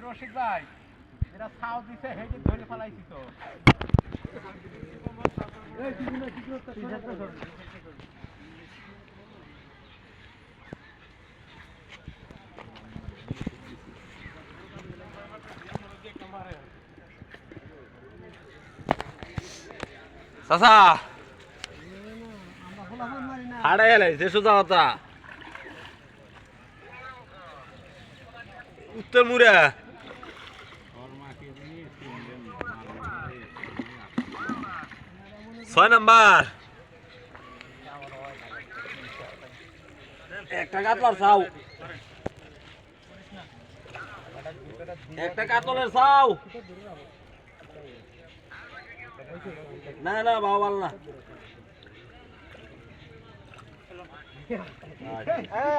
রশিদ ভাই এরা ছাও দিছে হেডে ধরে ফেলাইছি তো এই কিছু না কিছু চাচা হাড়ে এলে যে সোজা কথা উত্তর মুড়া ছয় নাম্বার একটা কাতলার চাও একটা কাতলের চাও না না বাবা ভালো না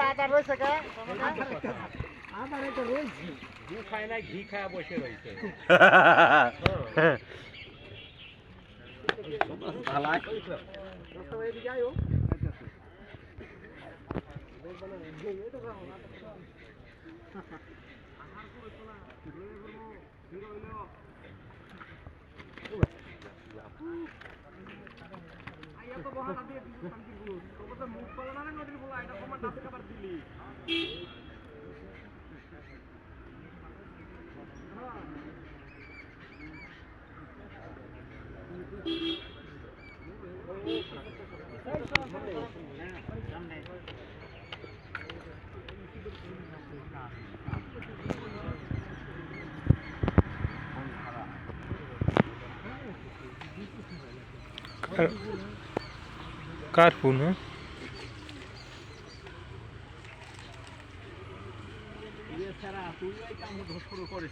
আদার রয়েছে কে আদার এটা রয়েছে ঘি খায় না ঘি খায় বসে রয়েছে ভালাই কার ফোন হ্যাঁ তুই এই কাম শুরু করিস